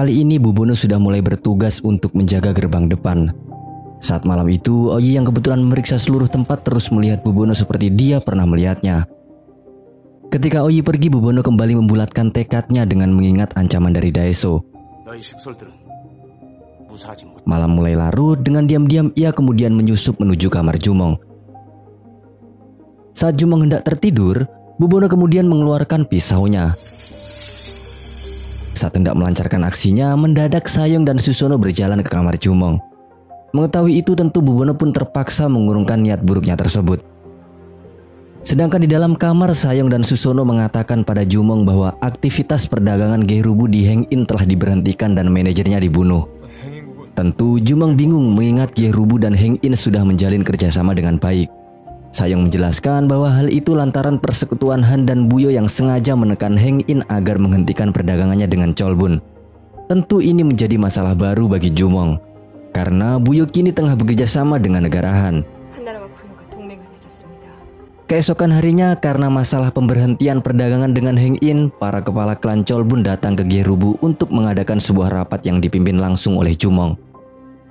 kali ini Bubono sudah mulai bertugas untuk menjaga gerbang depan. Saat malam itu, Oyi yang kebetulan memeriksa seluruh tempat terus melihat Bubono seperti dia pernah melihatnya. Ketika Oyi pergi, Bubono kembali membulatkan tekadnya dengan mengingat ancaman dari Daeso. Malam mulai larut, dengan diam-diam ia kemudian menyusup menuju kamar Jumong. Saat Jumong hendak tertidur, Bubono kemudian mengeluarkan pisaunya. Saat hendak melancarkan aksinya, mendadak Sayong dan Susono berjalan ke kamar Jumong. Mengetahui itu tentu Bubono pun terpaksa mengurungkan niat buruknya tersebut. Sedangkan di dalam kamar, Sayong dan Susono mengatakan pada Jumong bahwa aktivitas perdagangan Gerubu di Heng In telah diberhentikan dan manajernya dibunuh. Tentu Jumong bingung mengingat Gerubu dan Heng In sudah menjalin kerjasama dengan baik. Sayong menjelaskan bahwa hal itu lantaran persekutuan Han dan Buyo yang sengaja menekan Heng In agar menghentikan perdagangannya dengan Cholbun. Tentu ini menjadi masalah baru bagi Jumong, karena Buyo kini tengah bekerja sama dengan negara Han. Keesokan harinya, karena masalah pemberhentian perdagangan dengan Heng In, para kepala klan Cholbun datang ke Gerubu untuk mengadakan sebuah rapat yang dipimpin langsung oleh Jumong.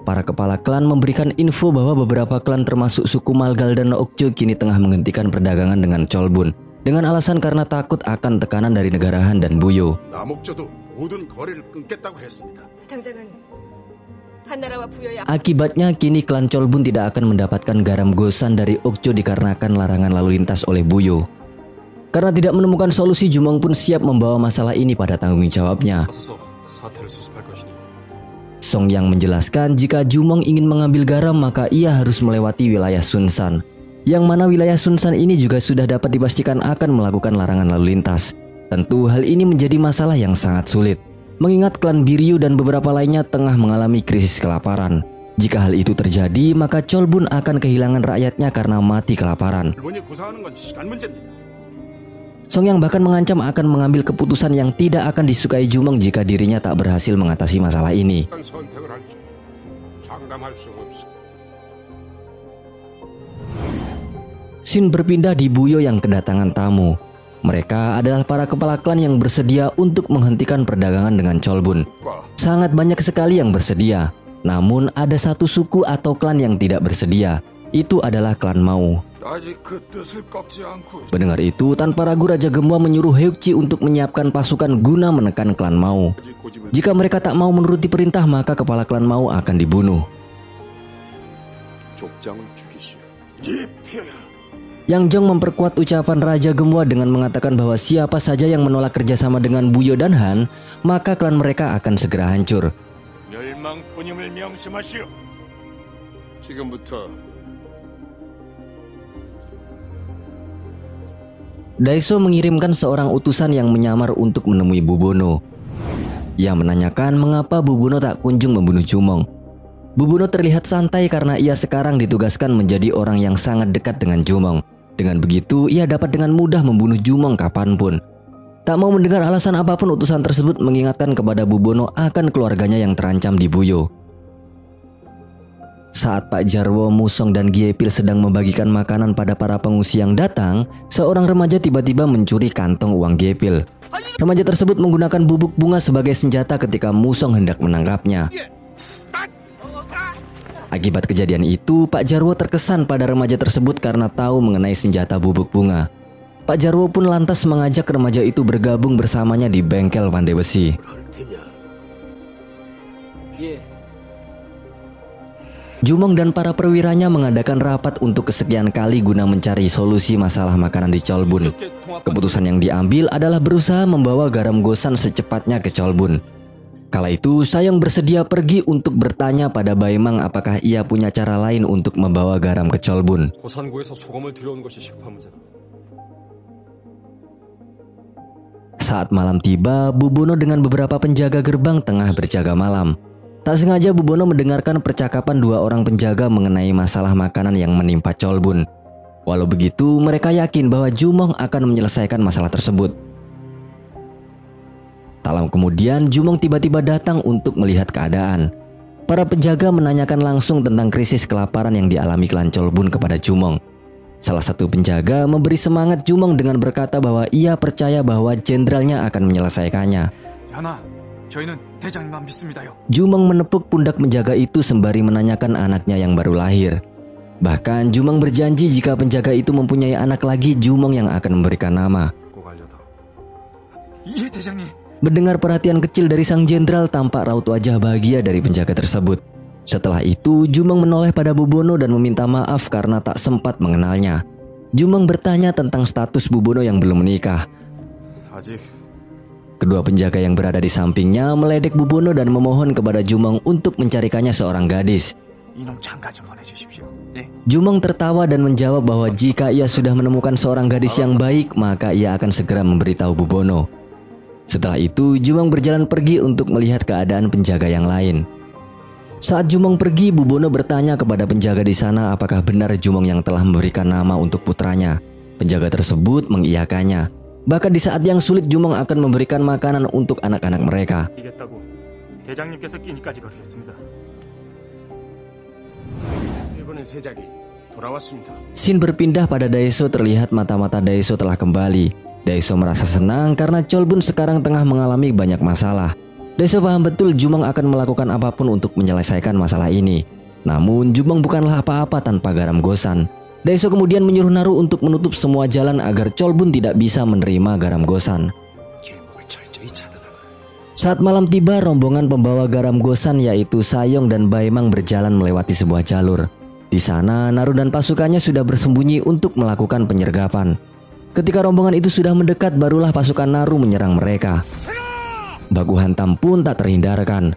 Para kepala klan memberikan info bahwa beberapa klan termasuk suku Malgal dan Okjo kini tengah menghentikan perdagangan dengan Cholbun dengan alasan karena takut akan tekanan dari negara Han dan Buyo. Akibatnya kini klan Cholbun tidak akan mendapatkan garam gosan dari Okjo dikarenakan larangan lalu lintas oleh Buyo. Karena tidak menemukan solusi, Jumong pun siap membawa masalah ini pada tanggung jawabnya. Song Yang menjelaskan jika Jumong ingin mengambil garam maka ia harus melewati wilayah Sunsan, yang mana wilayah Sunsan ini juga sudah dapat dipastikan akan melakukan larangan lalu lintas. Tentu hal ini menjadi masalah yang sangat sulit, mengingat klan Biryu dan beberapa lainnya tengah mengalami krisis kelaparan. Jika hal itu terjadi, maka Cholbun akan kehilangan rakyatnya karena mati kelaparan. Song Yang bahkan mengancam akan mengambil keputusan yang tidak akan disukai Jumong jika dirinya tak berhasil mengatasi masalah ini. Scene berpindah di Buyo yang kedatangan tamu. Mereka adalah para kepala klan yang bersedia untuk menghentikan perdagangan dengan Cholbun. Sangat banyak sekali yang bersedia. Namun ada satu suku atau klan yang tidak bersedia. Itu adalah klan Mau. Mendengar itu, tanpa ragu Raja Gemwa menyuruh Heukji untuk menyiapkan pasukan guna menekan klan Mau. Jika mereka tak mau menuruti perintah, maka kepala klan Mau akan dibunuh. Yang Jong memperkuat ucapan Raja Gemwa dengan mengatakan bahwa siapa saja yang menolak kerjasama dengan Buyo dan Han, maka klan mereka akan segera hancur. Daeso mengirimkan seorang utusan yang menyamar untuk menemui Bubono. Ia menanyakan mengapa Bubono tak kunjung membunuh Jumong. Bubono terlihat santai karena ia sekarang ditugaskan menjadi orang yang sangat dekat dengan Jumong. Dengan begitu, ia dapat dengan mudah membunuh Jumong kapanpun. Tak mau mendengar alasan apapun, utusan tersebut mengingatkan kepada Bubono akan keluarganya yang terancam di Buyo. Saat Pak Jarwo, Musong, dan Giepil sedang membagikan makanan pada para pengungsi yang datang, seorang remaja tiba-tiba mencuri kantong uang Giepil. Remaja tersebut menggunakan bubuk bunga sebagai senjata ketika Musong hendak menangkapnya. Akibat kejadian itu, Pak Jarwo terkesan pada remaja tersebut karena tahu mengenai senjata bubuk bunga. Pak Jarwo pun lantas mengajak remaja itu bergabung bersamanya di bengkel pandai besi. Jumong dan para perwiranya mengadakan rapat untuk kesekian kali guna mencari solusi masalah makanan di Cholbun. Keputusan yang diambil adalah berusaha membawa garam gosan secepatnya ke Cholbun. Kala itu, Sayong bersedia pergi untuk bertanya pada Baemang apakah ia punya cara lain untuk membawa garam ke Cholbun. Saat malam tiba, Bubono dengan beberapa penjaga gerbang tengah berjaga malam. Tak sengaja Bubono mendengarkan percakapan dua orang penjaga mengenai masalah makanan yang menimpa Cholbun. Walau begitu, mereka yakin bahwa Jumong akan menyelesaikan masalah tersebut. Tak lama kemudian, Jumong tiba-tiba datang untuk melihat keadaan. Para penjaga menanyakan langsung tentang krisis kelaparan yang dialami klan Cholbun kepada Jumong. Salah satu penjaga memberi semangat Jumong dengan berkata bahwa ia percaya bahwa jenderalnya akan menyelesaikannya. 대장님만 믿습니다요. Jumong menepuk pundak penjaga itu sembari menanyakan anaknya yang baru lahir. Bahkan Jumong berjanji jika penjaga itu mempunyai anak lagi, Jumong yang akan memberikan nama. Iya, 대장님. Mendengar perhatian kecil dari sang jenderal, tampak raut wajah bahagia dari penjaga tersebut. Setelah itu, Jumong menoleh pada Bubono dan meminta maaf karena tak sempat mengenalnya. Jumong bertanya tentang status Bubono yang belum menikah. 아직. Kedua penjaga yang berada di sampingnya meledek Bubono dan memohon kepada Jumong untuk mencarikannya seorang gadis. 이놈 장가 좀 보내주십시오. 네. Jumong tertawa dan menjawab bahwa jika ia sudah menemukan seorang gadis yang baik, maka ia akan segera memberitahu Bubono. Setelah itu, Jumong berjalan pergi untuk melihat keadaan penjaga yang lain. Saat Jumong pergi, Bubono bertanya kepada penjaga di sana apakah benar Jumong yang telah memberikan nama untuk putranya. Penjaga tersebut mengiyakannya. Bahkan di saat yang sulit, Jumong akan memberikan makanan untuk anak-anak mereka. 대장님께서 끼니까지 거르겠습니다. Scene berpindah pada Daeso. Terlihat mata-mata Daeso telah kembali. Daeso merasa senang karena Cholbun sekarang tengah mengalami banyak masalah. Daeso paham betul Jumong akan melakukan apapun untuk menyelesaikan masalah ini. Namun Jumong bukanlah apa-apa tanpa garam gosan. Daeso kemudian menyuruh Naru untuk menutup semua jalan agar Cholbun tidak bisa menerima garam gosan. Saat malam tiba, rombongan pembawa garam gosan yaitu Sayong dan Baemang berjalan melewati sebuah jalur. Di sana, Naru dan pasukannya sudah bersembunyi untuk melakukan penyergapan. Ketika rombongan itu sudah mendekat, barulah pasukan Naru menyerang mereka. Baku hantam pun tak terhindarkan.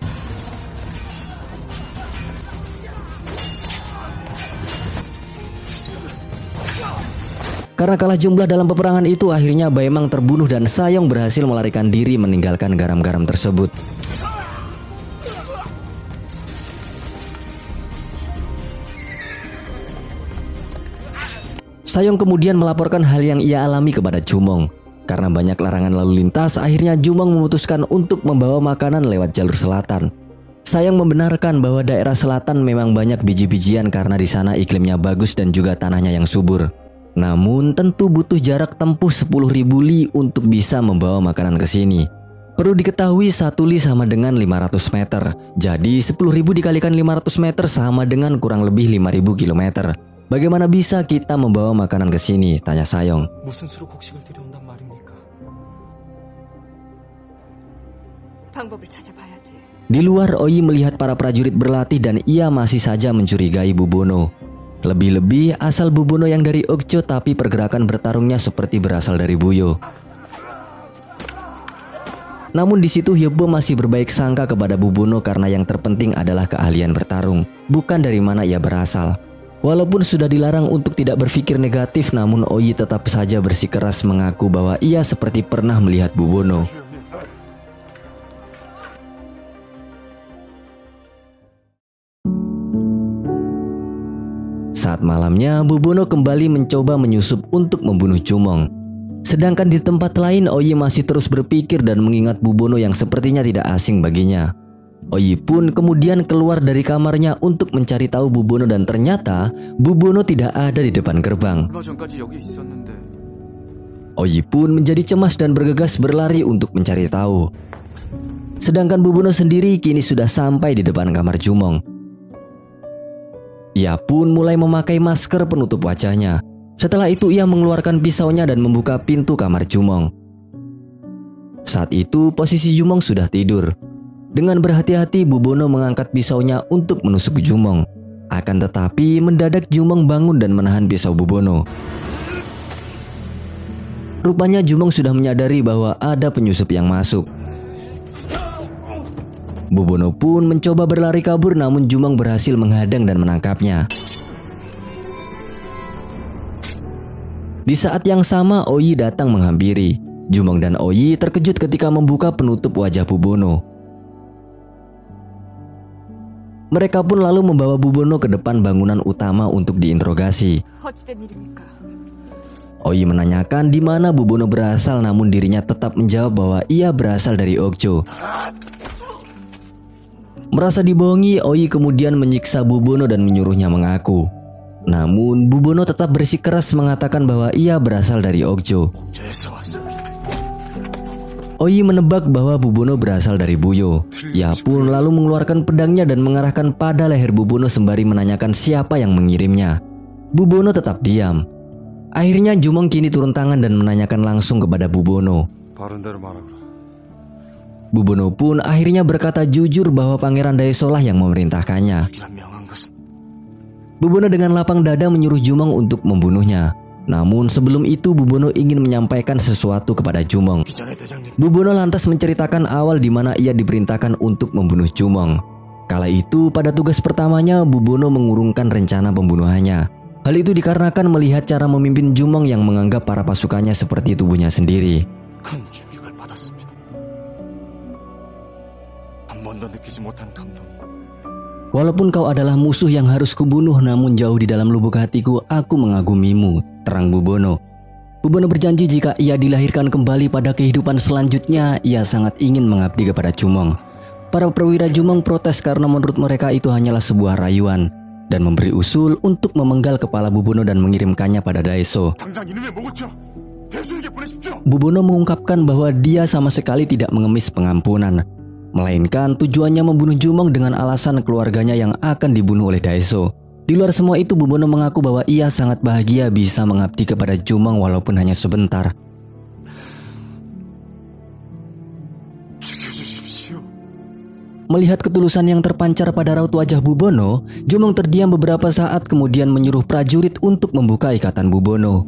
Karena kalah jumlah dalam peperangan itu, akhirnya Baemang terbunuh dan Sayong berhasil melarikan diri meninggalkan garam-garam tersebut. Sayong kemudian melaporkan hal yang ia alami kepada Jumong. Karena banyak larangan lalu lintas, akhirnya Jumong memutuskan untuk membawa makanan lewat jalur selatan. Sayong membenarkan bahwa daerah selatan memang banyak biji-bijian karena di sana iklimnya bagus dan juga tanahnya yang subur. Namun tentu butuh jarak tempuh 10.000 li untuk bisa membawa makanan ke sini. Perlu diketahui 1 li sama dengan 500 meter. Jadi 10.000 dikalikan 500 meter sama dengan kurang lebih 5.000 kilometer. Bagaimana bisa kita membawa makanan ke sini? Tanya Sayong. 무슨 수로 곡식을 데려온단 말입니까? 방법을 찾아봐야지. Di luar, Oyi melihat para prajurit berlatih dan ia masih saja mencurigai Bubono. Lebih-lebih asal Bubono yang dari Okjo, tapi pergerakan bertarungnya seperti berasal dari Buyo. Namun di situ Hyebo masih berbaik sangka kepada Bubono karena yang terpenting adalah keahlian bertarung, bukan dari mana ia berasal. Walaupun sudah dilarang untuk tidak berpikir negatif, namun Oyi tetap saja bersikeras mengaku bahwa ia seperti pernah melihat Bubono. Saat malamnya, Bubono kembali mencoba menyusup untuk membunuh Jumong. Sedangkan di tempat lain, Oyi masih terus berpikir dan mengingat Bubono yang sepertinya tidak asing baginya. Oyi pun kemudian keluar dari kamarnya untuk mencari tahu Bubono dan ternyata Bubono tidak ada di depan gerbang. Oyi pun menjadi cemas dan bergegas berlari untuk mencari tahu. Sedangkan Bubono sendiri kini sudah sampai di depan kamar Jumong. Ia pun mulai memakai masker penutup wajahnya. Setelah itu ia mengeluarkan pisaunya dan membuka pintu kamar Jumong. Saat itu posisi Jumong sudah tidur. Dengan berhati-hati Bubono mengangkat pisaunya untuk menusuk Jumong. Akan tetapi mendadak Jumong bangun dan menahan pisau Bubono. Rupanya Jumong sudah menyadari bahwa ada penyusup yang masuk. Bubono pun mencoba berlari kabur, namun Jumong berhasil menghadang dan menangkapnya. Di saat yang sama Oyi datang menghampiri. Jumong dan Oyi terkejut ketika membuka penutup wajah Bubono. Mereka pun lalu membawa Bubono ke depan bangunan utama untuk diinterogasi. Oyi menanyakan di mana Bubono berasal, namun dirinya tetap menjawab bahwa ia berasal dari Okjo. Merasa dibohongi, Oyi kemudian menyiksa Bubono dan menyuruhnya mengaku. Namun Bubono tetap bersikeras mengatakan bahwa ia berasal dari Okjo. Oyi menebak bahwa Bubono berasal dari Buyo. Ia pun lalu mengeluarkan pedangnya dan mengarahkan pada leher Bubono sembari menanyakan siapa yang mengirimnya. Bubono tetap diam. Akhirnya Jumong kini turun tangan dan menanyakan langsung kepada Bubono. Bubono pun akhirnya berkata jujur bahwa Pangeran Daeso lah yang memerintahkannya. Bubono dengan lapang dada menyuruh Jumong untuk membunuhnya. Namun sebelum itu Bubono ingin menyampaikan sesuatu kepada Jumong. Bubono lantas menceritakan awal di mana ia diperintahkan untuk membunuh Jumong. Kala itu pada tugas pertamanya Bubono mengurungkan rencana pembunuhannya. Hal itu dikarenakan melihat cara memimpin Jumong yang menganggap para pasukannya seperti tubuhnya sendiri. Walaupun kau adalah musuh yang harus kubunuh, namun jauh di dalam lubuk hatiku aku mengagumimu, terang Bubono. Bubono berjanji jika ia dilahirkan kembali pada kehidupan selanjutnya, ia sangat ingin mengabdi kepada Jumong. Para perwira Jumong protes karena menurut mereka itu hanyalah sebuah rayuan dan memberi usul untuk memenggal kepala Bubono dan mengirimkannya pada Daeso. Bubono mengungkapkan bahwa dia sama sekali tidak mengemis pengampunan, melainkan tujuannya membunuh Jumong dengan alasan keluarganya yang akan dibunuh oleh Daeso. Di luar semua itu Bubono mengaku bahwa ia sangat bahagia bisa mengabdi kepada Jumong walaupun hanya sebentar. Melihat ketulusan yang terpancar pada raut wajah Bubono, Jumong terdiam beberapa saat kemudian menyuruh prajurit untuk membuka ikatan Bubono.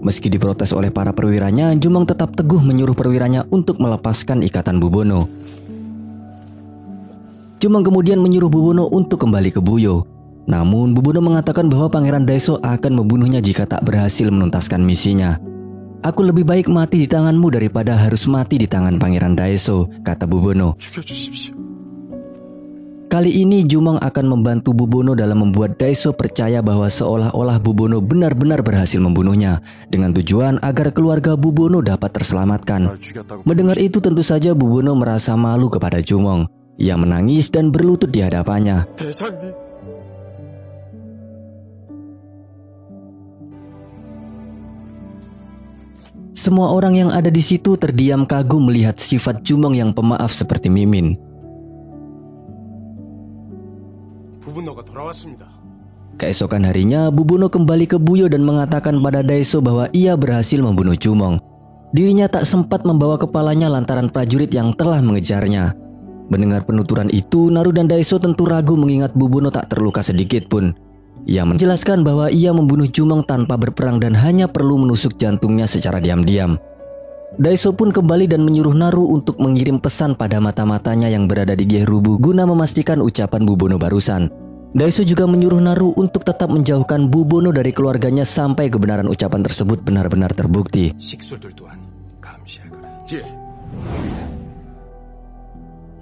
Meski diprotes oleh para perwiranya, Jumong tetap teguh menyuruh perwiranya untuk melepaskan ikatan Bubono. Jumong kemudian menyuruh Bubono untuk kembali ke Buyo. Namun Bubono mengatakan bahwa Pangeran Daeso akan membunuhnya jika tak berhasil menuntaskan misinya. Aku lebih baik mati di tanganmu daripada harus mati di tangan Pangeran Daeso, kata Bubono. Kali ini Jumong akan membantu Bubono dalam membuat Daeso percaya bahwa seolah-olah Bubono benar-benar berhasil membunuhnya, dengan tujuan agar keluarga Bubono dapat terselamatkan. Mendengar itu tentu saja Bubono merasa malu kepada Jumong. Ia menangis dan berlutut di hadapannya. Semua orang yang ada di situ terdiam kagum melihat sifat Jumong yang pemaaf seperti Mimin. Keesokan harinya, Bubono kembali ke Buyo dan mengatakan pada Daeso bahwa ia berhasil membunuh Jumong. Dirinya tak sempat membawa kepalanya lantaran prajurit yang telah mengejarnya. Mendengar penuturan itu, Naru dan Daeso tentu ragu mengingat Bubono tak terluka sedikit pun. Ia menjelaskan bahwa ia membunuh Jumong tanpa berperang dan hanya perlu menusuk jantungnya secara diam-diam. Daeso pun kembali dan menyuruh Naru untuk mengirim pesan pada mata-matanya yang berada di Gerubu guna memastikan ucapan Bubono barusan. Daeso juga menyuruh Naru untuk tetap menjauhkan Bubono dari keluarganya sampai kebenaran ucapan tersebut benar-benar terbukti.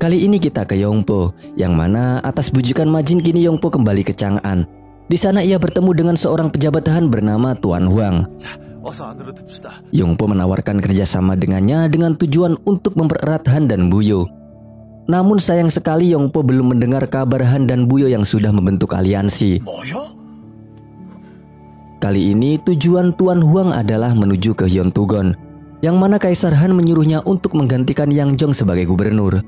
Kali ini kita ke Yongpo, yang mana atas bujukan Majin kini Yongpo kembali ke Chang'an. Di sana ia bertemu dengan seorang pejabat Han bernama Tuan Huang. Yongpo menawarkan kerjasama dengannya dengan tujuan untuk mempererat Han dan Buyo. Namun sayang sekali Yongpo belum mendengar kabar Han dan Buyo yang sudah membentuk aliansi. Kali ini tujuan Tuan Huang adalah menuju ke Hyontugon, yang mana Kaisar Han menyuruhnya untuk menggantikan Yang Jong sebagai gubernur.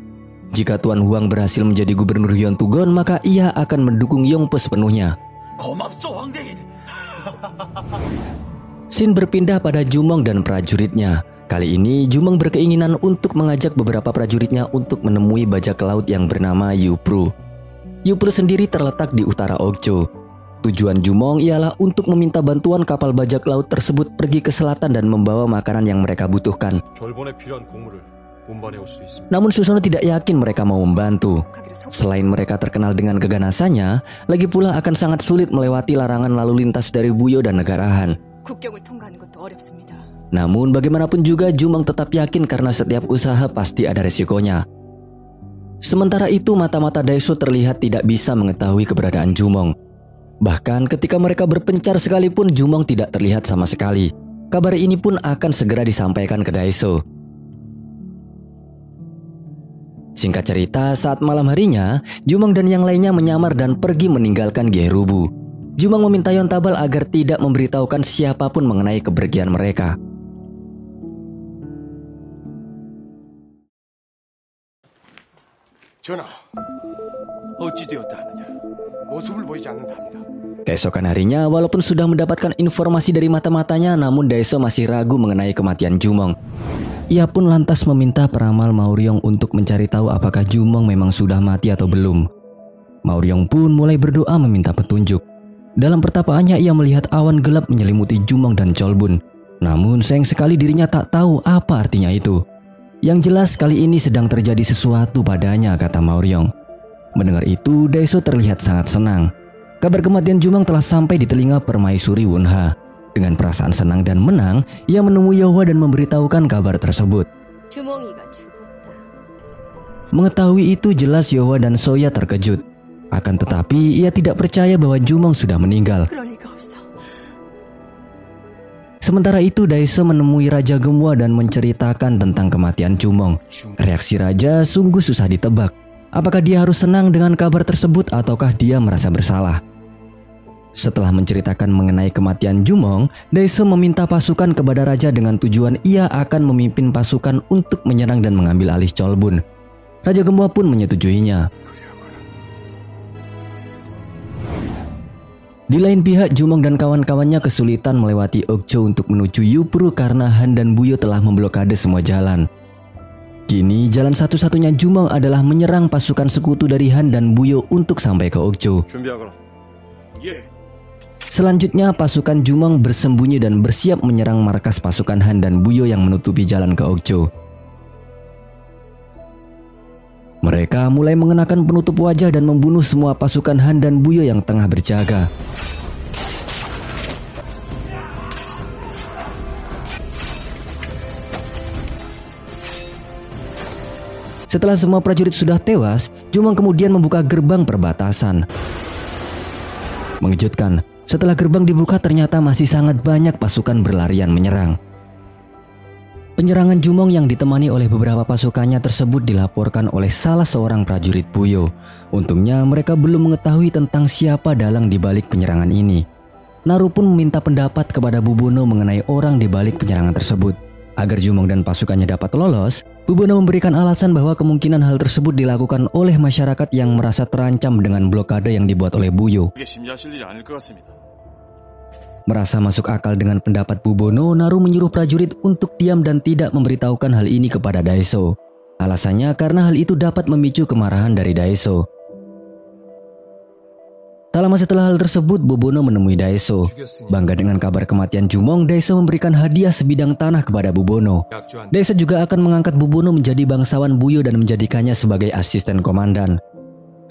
Jika Tuan Huang berhasil menjadi gubernur Hyontugon, maka ia akan mendukung Yongpo sepenuhnya. Scene berpindah pada Jumong dan prajuritnya. Kali ini Jumong berkeinginan untuk mengajak beberapa prajuritnya untuk menemui bajak laut yang bernama Yupru. Yupru sendiri terletak di utara Okjo. Tujuan Jumong ialah untuk meminta bantuan kapal bajak laut tersebut pergi ke selatan dan membawa makanan yang mereka butuhkan. Namun Susono tidak yakin mereka mau membantu. Selain mereka terkenal dengan keganasannya, lagi pula akan sangat sulit melewati larangan lalu lintas dari Buyo dan negara Han. Namun bagaimanapun juga Jumong tetap yakin karena setiap usaha pasti ada resikonya. Sementara itu mata-mata Daeso terlihat tidak bisa mengetahui keberadaan Jumong. Bahkan ketika mereka berpencar sekalipun Jumong tidak terlihat sama sekali. Kabar ini pun akan segera disampaikan ke Daeso. Singkat cerita, saat malam harinya, Jumong dan yang lainnya menyamar dan pergi meninggalkan Gerubu. Jumong meminta Yontabal agar tidak memberitahukan siapapun mengenai kepergian mereka. 전하, 어찌 되었다 하느냐? 모습을 보이지 않는다 합니다. Keesokan harinya, walaupun sudah mendapatkan informasi dari mata-matanya, namun Daeso masih ragu mengenai kematian Jumong. Ia pun lantas meminta peramal Maoryong untuk mencari tahu apakah Jumong memang sudah mati atau belum. Maoryong pun mulai berdoa meminta petunjuk. Dalam pertapaannya ia melihat awan gelap menyelimuti Jumong dan Cholbun. Namun sayang sekali dirinya tak tahu apa artinya itu. Yang jelas kali ini sedang terjadi sesuatu padanya, kata Maoryong. Mendengar itu, Daeso terlihat sangat senang. Kabar kematian Jumong telah sampai di telinga Permaisuri Wonha. Dengan perasaan senang dan menang, ia menemui Yeohwa dan memberitahukan kabar tersebut. Mengetahui itu jelas Yeohwa dan Soya terkejut. Akan tetapi ia tidak percaya bahwa Jumong sudah meninggal. Sementara itu Daeso menemui Raja Gemwa dan menceritakan tentang kematian Jumong. Reaksi Raja sungguh susah ditebak. Apakah dia harus senang dengan kabar tersebut ataukah dia merasa bersalah? Setelah menceritakan mengenai kematian Jumong, Daeso meminta pasukan kepada Raja dengan tujuan ia akan memimpin pasukan untuk menyerang dan mengambil alih Cholbun. Raja Gemwa pun menyetujuinya. Di lain pihak, Jumong dan kawan-kawannya kesulitan melewati Okcho untuk menuju Yupru karena Han dan Buyo telah memblokade semua jalan. Kini jalan satu-satunya Jumong adalah menyerang pasukan sekutu dari Han dan Buyo untuk sampai ke Okcho. Selanjutnya pasukan Jumong bersembunyi dan bersiap menyerang markas pasukan Han dan Buyo yang menutupi jalan ke Okcho. Mereka mulai mengenakan penutup wajah dan membunuh semua pasukan Han dan Buyo yang tengah berjaga. Setelah semua prajurit sudah tewas, Jumong kemudian membuka gerbang perbatasan. Mengejutkan, setelah gerbang dibuka ternyata masih sangat banyak pasukan berlarian menyerang. Penyerangan Jumong yang ditemani oleh beberapa pasukannya tersebut dilaporkan oleh salah seorang prajurit Buyo. Untungnya mereka belum mengetahui tentang siapa dalang di balik penyerangan ini. Naru pun meminta pendapat kepada Bubono mengenai orang di balik penyerangan tersebut. Agar Jumong dan pasukannya dapat lolos, Bubono memberikan alasan bahwa kemungkinan hal tersebut dilakukan oleh masyarakat yang merasa terancam dengan blokade yang dibuat oleh Buyo. Merasa masuk akal dengan pendapat Bubono, Naru menyuruh prajurit untuk diam dan tidak memberitahukan hal ini kepada Daeso. Alasannya karena hal itu dapat memicu kemarahan dari Daeso. Tak lama setelah hal tersebut, Bubono menemui Daeso. Bangga dengan kabar kematian Jumong, Daeso memberikan hadiah sebidang tanah kepada Bubono. Daeso juga akan mengangkat Bubono menjadi bangsawan Buyo dan menjadikannya sebagai asisten komandan.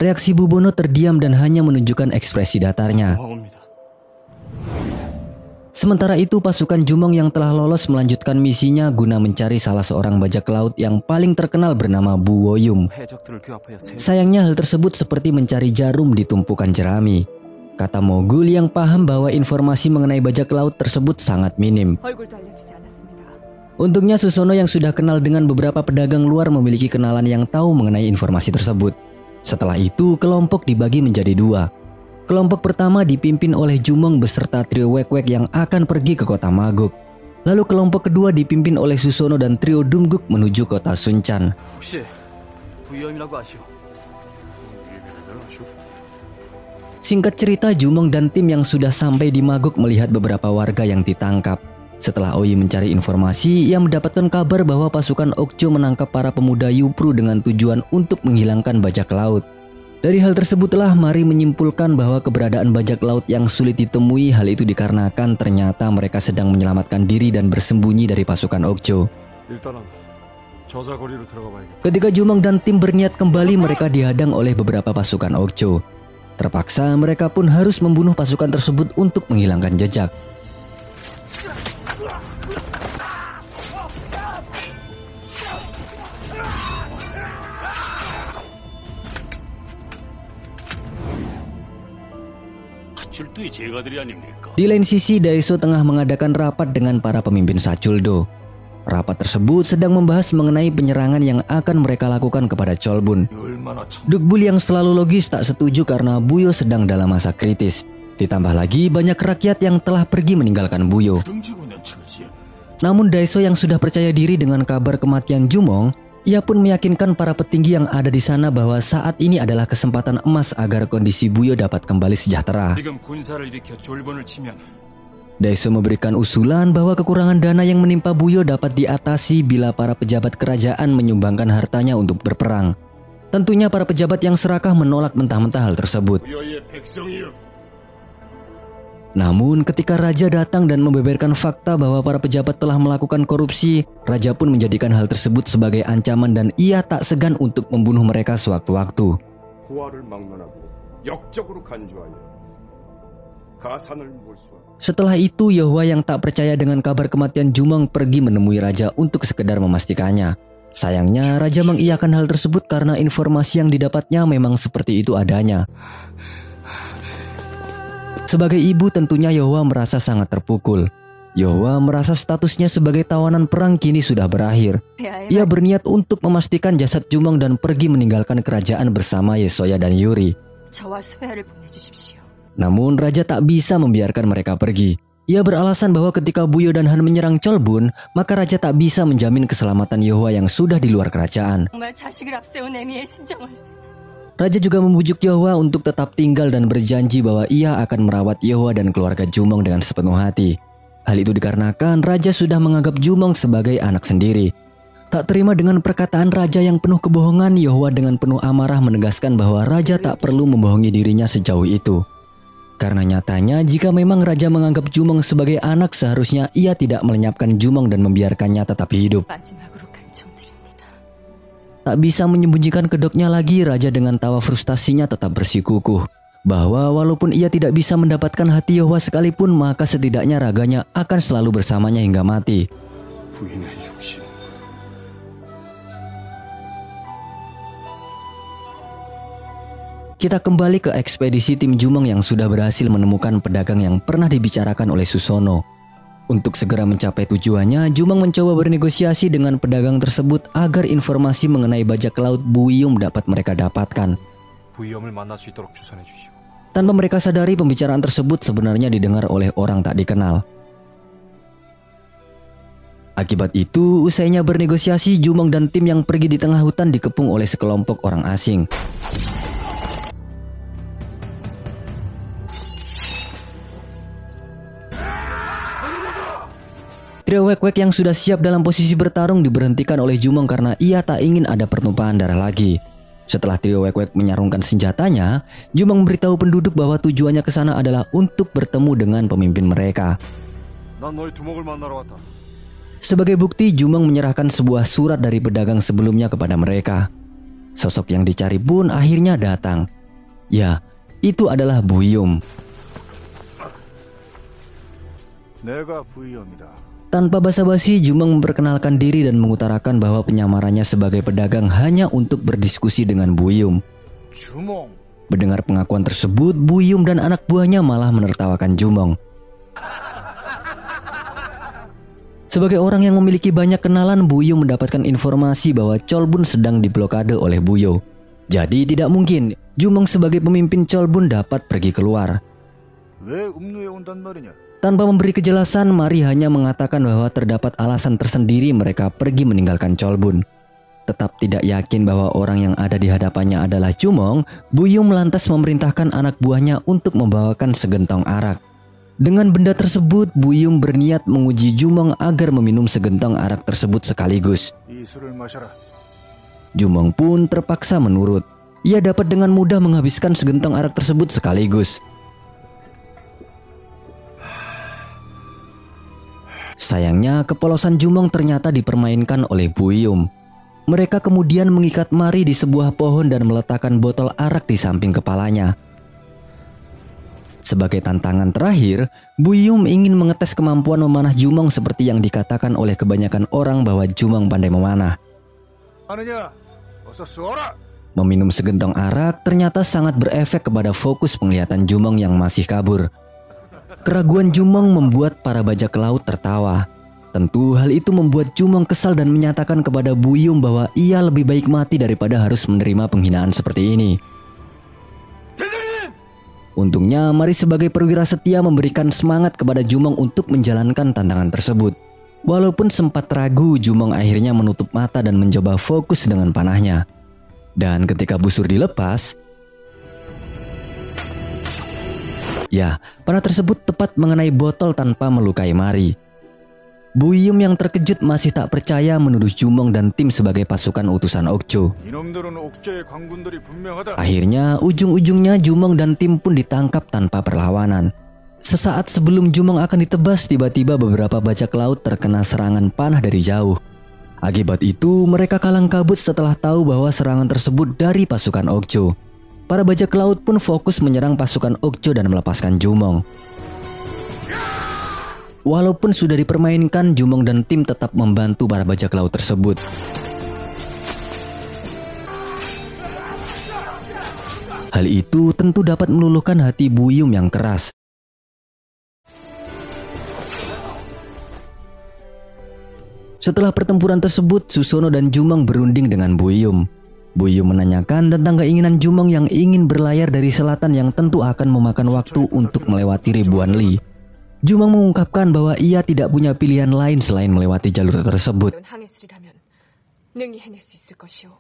Reaksi Bubono terdiam dan hanya menunjukkan ekspresi datarnya. Sementara itu pasukan Jumong yang telah lolos melanjutkan misinya guna mencari salah seorang bajak laut yang paling terkenal bernama Bu Woyum. Sayangnya hal tersebut seperti mencari jarum di tumpukan jerami. Kata Mogul yang paham bahwa informasi mengenai bajak laut tersebut sangat minim. Untungnya Susono yang sudah kenal dengan beberapa pedagang luar memiliki kenalan yang tahu mengenai informasi tersebut. Setelah itu kelompok dibagi menjadi dua. Kelompok pertama dipimpin oleh Jumong beserta trio Wek-Wek yang akan pergi ke kota Maguk. Lalu kelompok kedua dipimpin oleh Susono dan trio Dumguk menuju kota Sunchan. Singkat cerita, Jumong dan tim yang sudah sampai di Maguk melihat beberapa warga yang ditangkap. Setelah Oyi mencari informasi, ia mendapatkan kabar bahwa pasukan Okcho menangkap para pemuda Yupru dengan tujuan untuk menghilangkan bajak laut. Dari hal tersebutlah Mari menyimpulkan bahwa keberadaan bajak laut yang sulit ditemui hal itu dikarenakan ternyata mereka sedang menyelamatkan diri dan bersembunyi dari pasukan Okcho. Ketika Jumong dan tim berniat kembali, mereka dihadang oleh beberapa pasukan Okcho. Terpaksa mereka pun harus membunuh pasukan tersebut untuk menghilangkan jejak. Di lain sisi, Daeso tengah mengadakan rapat dengan para pemimpin Saculdo. Rapat tersebut sedang membahas mengenai penyerangan yang akan mereka lakukan kepada Cholbun. Dukbul yang selalu logis tak setuju karena Buyo sedang dalam masa kritis. Ditambah lagi banyak rakyat yang telah pergi meninggalkan Buyo. Namun Daeso yang sudah percaya diri dengan kabar kematian Jumong Ia pun meyakinkan para petinggi yang ada di sana bahwa saat ini adalah kesempatan emas agar kondisi Buyo dapat kembali sejahtera. 지금 군사를 일으켜 졸본을 치면 Daeso memberikan usulan bahwa kekurangan dana yang menimpa Buyo dapat diatasi bila para pejabat kerajaan menyumbangkan hartanya untuk berperang. Tentunya para pejabat yang serakah menolak mentah-mentah hal tersebut. 부여의 백성이여. Namun ketika raja datang dan membeberkan fakta bahwa para pejabat telah melakukan korupsi, raja pun menjadikan hal tersebut sebagai ancaman dan ia tak segan untuk membunuh mereka sewaktu-waktu. 고아를 막론하고 역적으로 간주하여 가산을 몰수하고. Setelah itu Yehwa yang tak percaya dengan kabar kematian Jumong pergi menemui raja untuk sekedar memastikannya. Sayangnya raja mengiyakan hal tersebut karena informasi yang didapatnya memang seperti itu adanya. Sebagai ibu tentunya Yehwa merasa sangat terpukul. Yehwa merasa statusnya sebagai tawanan perang kini sudah berakhir. Ia berniat untuk memastikan jasad Jumong dan pergi meninggalkan kerajaan bersama Yesoya dan Yuri. 저와 소야를 보내주십시오. Namun raja tak bisa membiarkan mereka pergi. Ia beralasan bahwa ketika Buyo dan Han menyerang Cholbun, maka raja tak bisa menjamin keselamatan Yehwa yang sudah di luar kerajaan. 정말 자식을 앞세운 애미의 심정을. Raja juga membujuk Yehwa untuk tetap tinggal dan berjanji bahwa ia akan merawat Yehwa dan keluarga Jumong dengan sepenuh hati. Hal itu dikarenakan raja sudah menganggap Jumong sebagai anak sendiri. Tak terima dengan perkataan raja yang penuh kebohongan, Yehwa dengan penuh amarah menegaskan bahwa raja tak perlu membohongi dirinya sejauh itu. Karena nyatanya jika memang raja menganggap Jumong sebagai anak, seharusnya ia tidak melenyapkan Jumong dan membiarkannya tetap hidup. 마지막으로 간청드립니다. Tak bisa menyembunyikan kedoknya lagi, raja dengan tawa frustasinya tetap bersikukuh bahwa walaupun ia tidak bisa mendapatkan hati Yehwa sekalipun, maka setidaknya raganya akan selalu bersamanya hingga mati. 부인의 육신. Kita kembali ke ekspedisi tim Jumong yang sudah berhasil menemukan pedagang yang pernah dibicarakan oleh Susono. Untuk segera mencapai tujuannya, Jumong mencoba bernegosiasi dengan pedagang tersebut agar informasi mengenai bajak laut Buiyum dapat mereka dapatkan. 부위엄을 만날 수 있도록 주선해 주시오. Tanpa mereka sadari, pembicaraan tersebut sebenarnya didengar oleh orang tak dikenal. Akibat itu, usainya bernegosiasi, Jumong dan tim yang pergi di tengah hutan dikepung oleh sekelompok orang asing. Trio Wek-Wek yang sudah siap dalam posisi bertarung diberhentikan oleh Jumong karena ia tak ingin ada pertumpahan darah lagi. Setelah trio Wek-Wek menyarungkan senjatanya, Jumong memberitahu penduduk bahwa tujuannya ke sana adalah untuk bertemu dengan pemimpin mereka. 난 너의 두목을 만나러 왔다. Sebagai bukti, Jumong menyerahkan sebuah surat dari pedagang sebelumnya kepada mereka. Sosok yang dicari pun akhirnya datang. Ya, itu adalah Buiyum. 내가 부위엄이다. Tanpa basa-basi, Jumong memperkenalkan diri dan mengutarakan bahwa penyamarannya sebagai pedagang hanya untuk berdiskusi dengan Buiyum. 주몽. Mendengar pengakuan tersebut, Buiyum dan anak buahnya malah menertawakan Jumong. Sebagai orang yang memiliki banyak kenalan, Buiyum mendapatkan informasi bahwa Cholbun sedang diblokade oleh Buyo. Jadi tidak mungkin Jumong sebagai pemimpin Cholbun dapat pergi keluar. 왜 음루에 온단 말이냐? Tanpa memberi kejelasan, Mari hanya mengatakan bahwa terdapat alasan tersendiri mereka pergi meninggalkan Cholbun. Tetap tidak yakin bahwa orang yang ada di hadapannya adalah Jumong, Buiyum lantas memerintahkan anak buahnya untuk membawakan segentong arak. Dengan benda tersebut, Buiyum berniat menguji Jumong agar meminum segentong arak tersebut sekaligus. 이 술을 마셔라. Jumong pun terpaksa menurut. Ia dapat dengan mudah menghabiskan segentong arak tersebut sekaligus. Sayangnya, kepolosan Jumong ternyata dipermainkan oleh Buiyum. Mereka kemudian mengikat Mari di sebuah pohon dan meletakkan botol arak di samping kepalanya. Sebagai tantangan terakhir, Buiyum ingin mengetes kemampuan memanah Jumong seperti yang dikatakan oleh kebanyakan orang bahwa Jumong pandai memanah. 아느냐? 어서 쏘라. Meminum segentong arak ternyata sangat berefek kepada fokus penglihatan Jumong yang masih kabur. Keraguan Jumong membuat para bajak laut tertawa. Tentu hal itu membuat Jumong kesal dan menyatakan kepada Buiyum bahwa ia lebih baik mati daripada harus menerima penghinaan seperti ini. Untungnya Mari sebagai perwira setia memberikan semangat kepada Jumong untuk menjalankan tantangan tersebut. Walaupun sempat ragu, Jumong akhirnya menutup mata dan mencoba fokus dengan panahnya. Dan ketika busur dilepas, ya, panah tersebut tepat mengenai botol tanpa melukai Mari. Buyum yang terkejut masih tak percaya menuduh Jumong dan tim sebagai pasukan utusan Okjo. 이놈들은 옥저의 관군들이 분명하다. Akhirnya, ujung-ujungnya Jumong dan tim pun ditangkap tanpa perlawanan. Sesaat sebelum Jumong akan ditebas, tiba-tiba beberapa bajak laut terkena serangan panah dari jauh. Akibat itu, mereka kalang kabut setelah tahu bahwa serangan tersebut dari pasukan Okjo. Para bajak laut pun fokus menyerang pasukan Okjo dan melepaskan Jumong. Walaupun sudah dipermainkan, Jumong dan tim tetap membantu para bajak laut tersebut. Hal itu tentu dapat meluluhkan hati Buyum yang keras. Setelah pertempuran tersebut, Susono dan Jumong berunding dengan Buyum. Buyum menanyakan tentang keinginan Jumong yang ingin berlayar dari selatan yang tentu akan memakan waktu untuk melewati ribuan li. Jumong mengungkapkan bahwa ia tidak punya pilihan lain selain melewati jalur tersebut.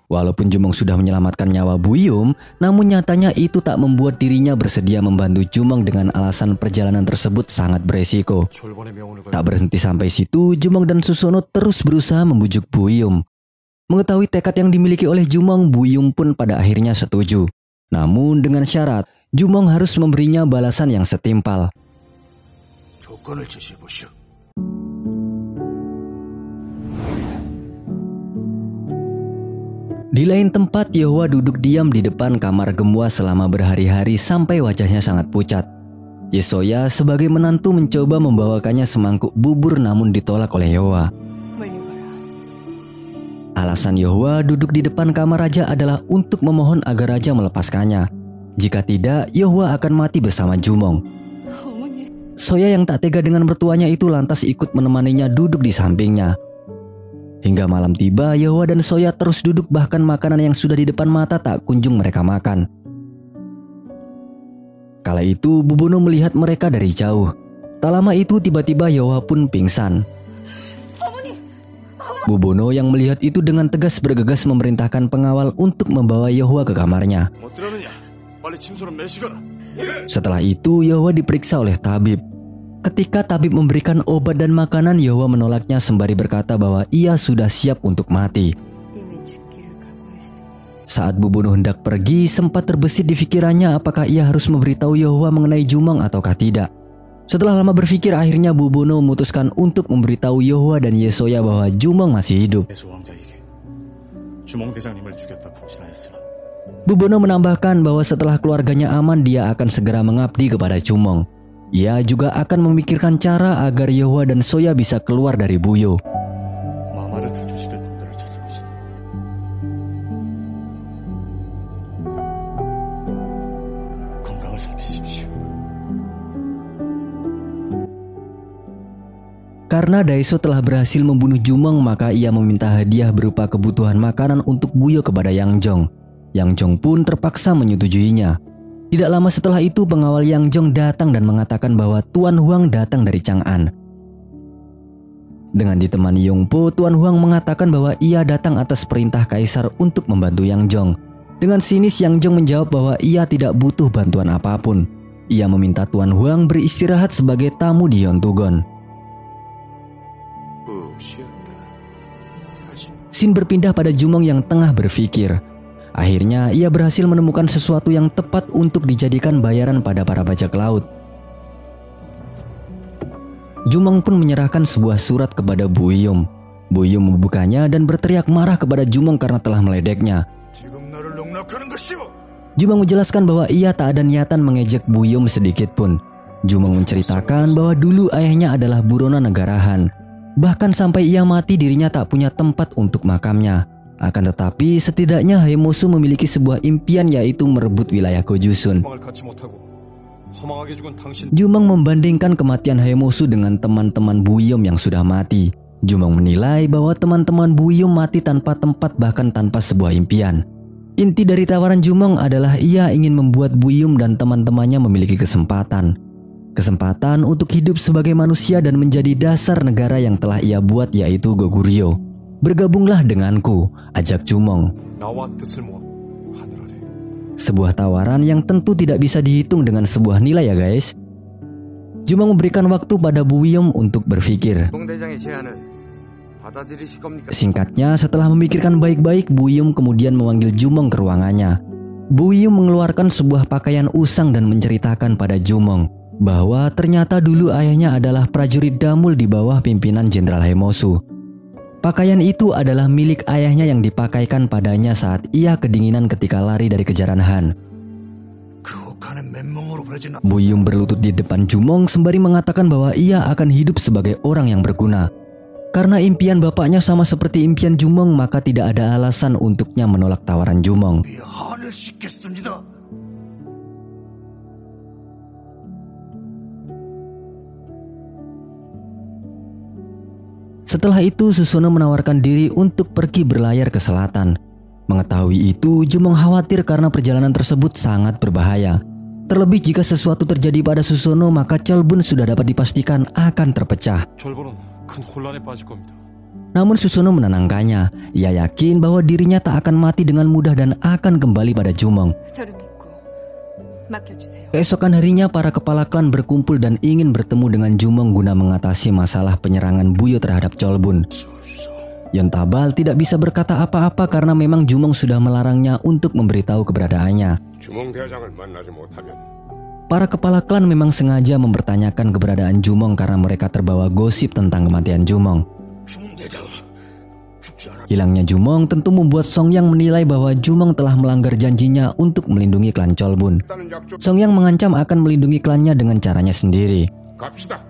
Walaupun Jumong sudah menyelamatkan nyawa Buyum, namun nyatanya itu tak membuat dirinya bersedia membantu Jumong dengan alasan perjalanan tersebut sangat beresiko. Tak berhenti sampai situ, Jumong dan Susono terus berusaha membujuk Buyum. Mengetahui tekad yang dimiliki oleh Jumong, Buyum pun pada akhirnya setuju. Namun dengan syarat, Jumong harus memberinya balasan yang setimpal. 조건을 제시해 보시오. Di lain tempat, Yeohwa duduk diam di depan kamar Gemwa selama berhari-hari sampai wajahnya sangat pucat. Yesoya sebagai menantu mencoba membawakannya semangkuk bubur namun ditolak oleh Yeohwa. Alasan Yeohwa duduk di depan kamar raja adalah untuk memohon agar raja melepaskannya. Jika tidak, Yeohwa akan mati bersama Jumong. Soya yang tak tega dengan mertuanya itu lantas ikut menemaninya duduk di sampingnya. Hingga malam tiba, Yeohwa dan Soya terus duduk, bahkan makanan yang sudah di depan mata tak kunjung mereka makan. Kala itu Bubono melihat mereka dari jauh. Tak lama itu tiba-tiba Yeohwa pun pingsan. Bubono yang melihat itu dengan tegas bergegas memerintahkan pengawal untuk membawa Yeohwa ke kamarnya. Setelah itu Yeohwa diperiksa oleh tabib. Ketika tabib memberikan obat dan makanan, Yeohwa menolaknya sembari berkata bahwa ia sudah siap untuk mati. Saat Bubono hendak pergi, sempat terbesit di pikirannya apakah ia harus memberitahu Yeohwa mengenai Jumong ataukah tidak. Setelah lama berpikir, akhirnya Bubono memutuskan untuk memberitahu Yeohwa dan Yesoya bahwa Jumong masih hidup. Bubono menambahkan bahwa setelah keluarganya aman, dia akan segera mengabdi kepada Jumong. Ia juga akan memikirkan cara agar Yeohwa dan Soya bisa keluar dari Buyo. Karena Daeso telah berhasil membunuh Jumong, maka ia meminta hadiah berupa kebutuhan makanan untuk Buyo kepada Yang Jong. Yang Jong pun terpaksa menyetujuinya. Tidak lama setelah itu, pengawal Yang Jong datang dan mengatakan bahwa Tuan Huang datang dari Chang'an. Dengan ditemani Yongpo, Tuan Huang mengatakan bahwa ia datang atas perintah Kaisar untuk membantu Yang Jong. Dengan sinis, Yang Jong menjawab bahwa ia tidak butuh bantuan apapun. Ia meminta Tuan Huang beristirahat sebagai tamu di Yontugon. Scene berpindah pada Jumong yang tengah berpikir. Akhirnya ia berhasil menemukan sesuatu yang tepat untuk dijadikan bayaran pada para bajak laut. Jumong pun menyerahkan sebuah surat kepada Buyum. Buyum membukanya dan berteriak marah kepada Jumong karena telah meledeknya. Jumong menjelaskan bahwa ia tak ada niatan mengejek Buyum sedikit pun. Jumong menceritakan bahwa dulu ayahnya adalah buronan negarahan. Bahkan sampai ia mati, dirinya tak punya tempat untuk makamnya. Akan tetapi setidaknya Haemosu memiliki sebuah impian, yaitu merebut wilayah Gojusun. Jumong membandingkan kematian Haemosu dengan teman-teman Buyum yang sudah mati. Jumong menilai bahwa teman-teman Buyum mati tanpa tempat, bahkan tanpa sebuah impian. Inti dari tawaran Jumong adalah ia ingin membuat Buyum dan teman-temannya memiliki kesempatan. kesempatan untuk hidup sebagai manusia dan menjadi dasar negara yang telah ia buat, yaitu Goguryeo. Bergabunglah denganku, ajak Jumong. 나와 뜻을 모아 하늘 아래. Sebuah tawaran yang tentu tidak bisa dihitung dengan sebuah nilai ya guys. Jumong memberikan waktu pada Bu Wiyom untuk berpikir. 동대장의 제안을 받아들이실 겁니까? Singkatnya, setelah memikirkan baik-baik, Bu Wiyom kemudian memanggil Jumong ke ruangannya. Bu Wiyom mengeluarkan sebuah pakaian usang dan menceritakan pada Jumong bahwa ternyata dulu ayahnya adalah prajurit damul di bawah pimpinan Jenderal Hemosu. Pakaian itu adalah milik ayahnya yang dipakaikan padanya saat ia kedinginan ketika lari dari kejaran Han. 그 혹한은 맨몸으로 부러진 Bu Wiyom berlutut di depan Jumong sembari mengatakan bahwa ia akan hidup sebagai orang yang berguna. Karena impian bapaknya sama seperti impian Jumong, maka tidak ada alasan untuknya menolak tawaran Jumong. 이 한을 씻겠습니다. Setelah itu Susono menawarkan diri untuk pergi berlayar ke selatan. Mengetahui itu, Jumong khawatir karena perjalanan tersebut sangat berbahaya. Terlebih jika sesuatu terjadi pada Susono, maka Cholbun sudah dapat dipastikan akan terpecah. 절본은 큰 혼란에 빠질 겁니다. Namun Susono menenangkannya. Ia yakin bahwa dirinya tak akan mati dengan mudah dan akan kembali pada Jumong. 저를 믿고 맡겨주세요. Keesokan harinya para kepala klan berkumpul dan ingin bertemu dengan Jumong guna mengatasi masalah penyerangan Buyo terhadap Cholbun. Yontabal tidak bisa berkata apa-apa karena memang Jumong sudah melarangnya untuk memberitahu keberadaannya. 주몽 대장을 만나지 못하면 Para kepala klan memang sengaja mempertanyakan keberadaan Jumong karena mereka terbawa gosip tentang kematian Jumong. 중대장 죽지 않아. Hilangnya Jumong tentu membuat Songyang menilai bahwa Jumong telah melanggar janjinya untuk melindungi klan Cholbun. 있다는 약속. Songyang mengancam akan melindungi klannya dengan caranya sendiri. 갑시다.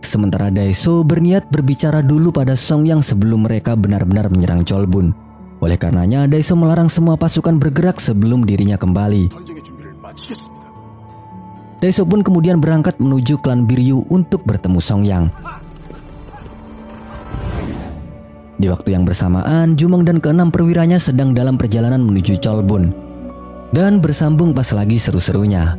Sementara Daeseo berniat berbicara dulu pada Songyang sebelum mereka benar-benar menyerang Cholbun. Oleh karenanya, Daeseo melarang semua pasukan bergerak sebelum dirinya kembali. 전쟁의 준비를 마치겠습니다. Daeseo pun kemudian berangkat menuju klan Biryu untuk bertemu Songyang. Di waktu yang bersamaan, Jumong dan keenam perwiranya sedang dalam perjalanan menuju Cholbun. Dan bersambung pas lagi seru-serunya.